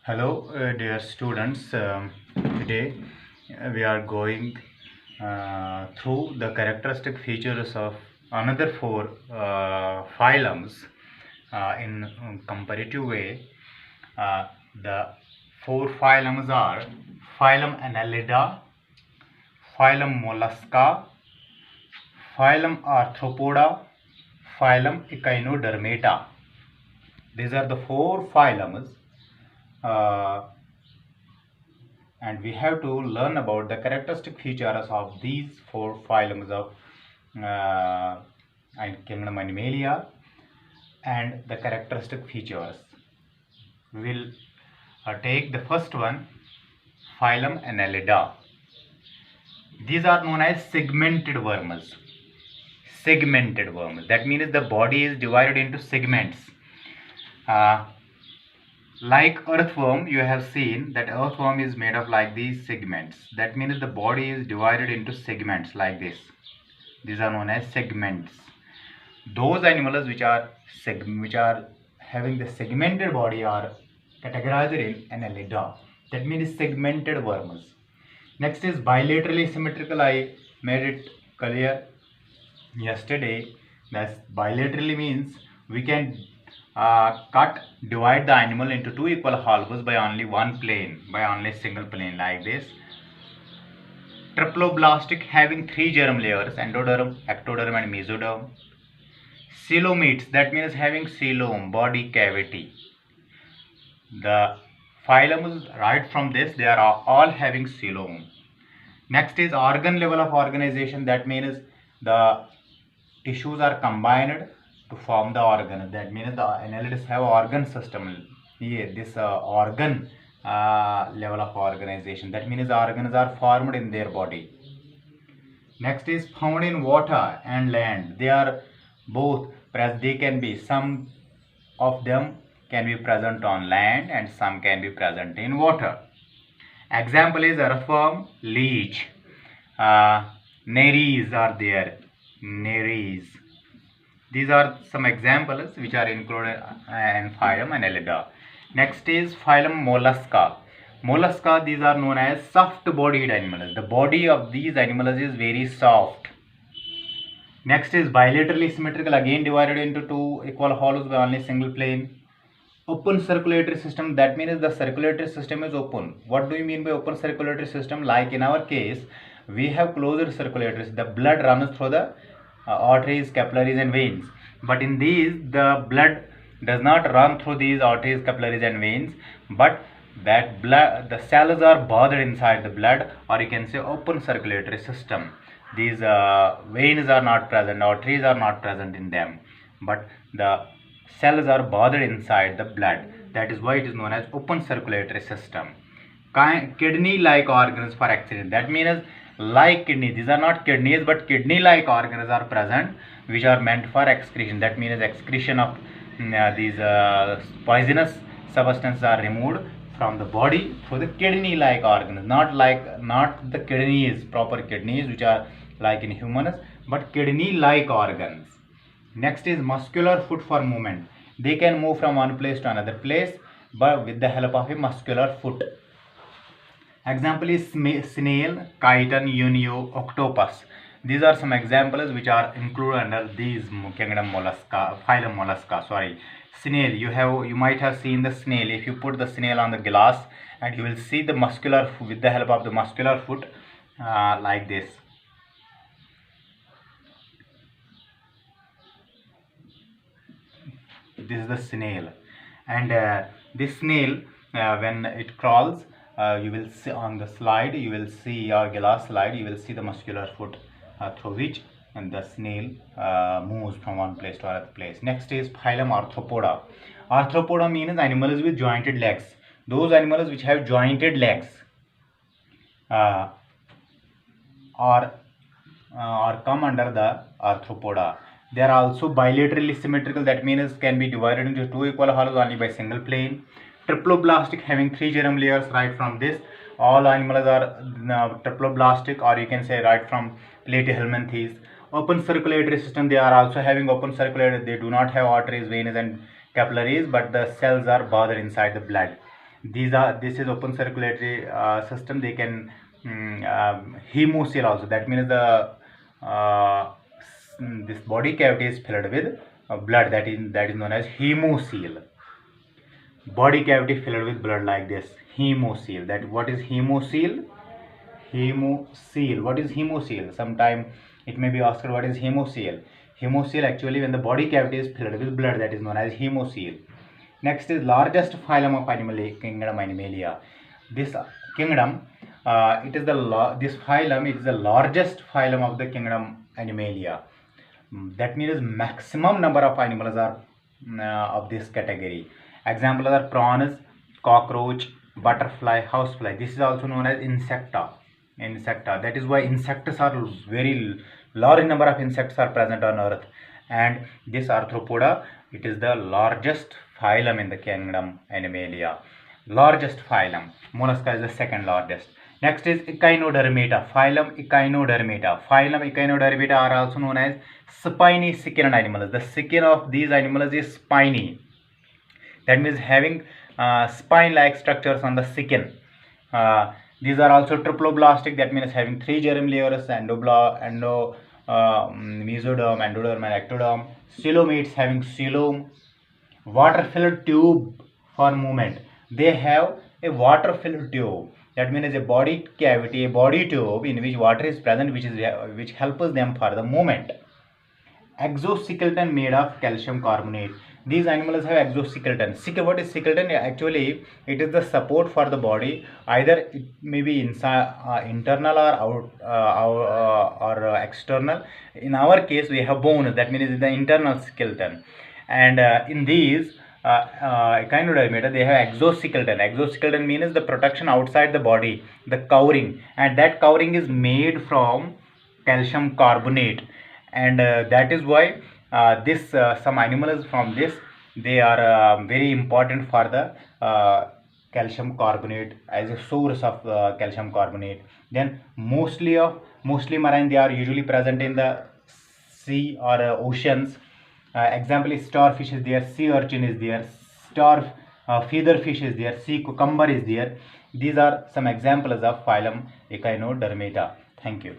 Hello, dear students. Today we are going through the characteristic features of another four phylums in comparative way. The four phylums are phylum Annelida, phylum Mollusca, phylum Arthropoda, phylum Echinodermata. These are the four phylums. Uh, and we have to learn about the characteristic features of these four phylums of uh, kingdom Animalia and the characteristic features. We will take the first one, phylum Annelida. These are known as segmented worms. Segmented worms. That means the body is divided into segments. Like earthworm, you have seen that earthworm is made of like these segments. That means the body is divided into segments like this. These are known as segments. Those animals which are having the segmented body are categorized in Annelida. That means segmented worms. Next is bilaterally symmetrical. I made it clear yesterday. That bilaterally means we can divide the animal into two equal halves by only one plane, by only single plane like this. Triploblastic, having three germ layers, endoderm, ectoderm and mesoderm. Coelomates, that means having coelom, body cavity. The phylums right from this, they are all having coelom. Next is organ level of organization. That means the tissues are combined to form the organ. That means the annelids have organ system. Yeah, this organ level of organization. That means the organs are formed in their body. Next is found in water and land. They are both present. They can be, some of them can be present on land and some can be present in water. Example is earthworm, leech. Nereis are there. Nereis. These are some examples which are included in phylum Annelida. Next is phylum Mollusca. Mollusca, these are known as soft-bodied animals. The body of these animals is very soft. Next is bilaterally symmetrical, again divided into two equal hollows by only single plane. Open circulatory system, that means the circulatory system is open. What do you mean by open circulatory system? Like in our case, we have closed circulatory. The blood runs through the arteries, capillaries and veins. But in these, the blood does not run through these arteries, capillaries and veins, but that blood, the cells are bothered inside the blood, or you can say open circulatory system. These veins are not present, arteries are not present in them, but the cells are bothered inside the blood. That is why it is known as open circulatory system. Kidney-like organs for excretion. That means like kidney. These are not kidneys, but kidney-like organs are present, which are meant for excretion. That means excretion of these poisonous substances are removed from the body through the kidney-like organs. Not the kidneys, proper kidneys, which are like in humans, but kidney-like organs. Next is muscular foot for movement. They can move from one place to another place, but with the help of a muscular foot. Example is snail, chiton, unio, octopus. These are some examples which are included under these kingdom mollusca, phylum mollusca. Sorry, snail. You might have seen the snail. If you put the snail on the glass, and you will see the muscular, with the help of the muscular foot, like this. This is the snail, and this snail, when it crawls, you will see on the slide, you will see your glass slide, you will see the muscular foot through which and the snail moves from one place to another place. Next is phylum Arthropoda. Arthropoda means animals with jointed legs. Those animals which have jointed legs are come under the Arthropoda. They are also bilaterally symmetrical. That means can be divided into two equal hollows only by single plane. Triploblastic, having three germ layers. Right from this, all animals are triploblastic, or you can say right from Platyhelminthes. Open circulatory system, they are also having open circulatory. They do not have arteries, veins and capillaries, but the cells are bothered inside the blood. This is open circulatory system. They can hemocoel also. That means this body cavity is filled with blood. That is known as hemocoel. Body cavity filled with blood like this. Hemocoel. That what is hemocoel? Hemocoel. What is hemocoel? Sometime it may be asked what is hemocoel. Hemocoel actually when the body cavity is filled with blood, that is known as hemocoel. Next is largest phylum of kingdom Animalia. This kingdom, this phylum is the largest phylum of the kingdom Animalia. That means maximum number of animals are of this category. Examples are prawns, cockroach, butterfly, housefly. This is also known as insecta. That is why insects are very large number of insects are present on earth. And this arthropoda, it is the largest phylum in the kingdom Animalia. Largest phylum. Mollusca is the second largest. Next is Echinodermata. Phylum Echinodermata. Phylum Echinodermata are also known as spiny skinned animals. The skin of these animals is spiny. That means having spine-like structures on the skin. These are also triploblastic. That means having 3 germ layers: mesoderm, endoderm, and ectoderm. Coelomates having coelom. Water-filled tube for movement. They have a water-filled tube. That means a body cavity, a body tube in which water is present, which helps them for the movement. Exoskeleton made of calcium carbonate. These animals have exoskeleton. What is skeleton? Actually, it is the support for the body. Either it may be internal or external. In our case, we have bones. That means the internal skeleton. And in these Echinodermata, they have exoskeleton. Exoskeleton means the protection outside the body, the covering, and that covering is made from calcium carbonate. And that is why some animals from this, they are very important for the calcium carbonate as a source of calcium carbonate. Then mostly marine, they are usually present in the sea or oceans. Example is starfish is there, sea urchin is there, featherfish is there, sea cucumber is there. These are some examples of phylum Echinodermata. Thank you.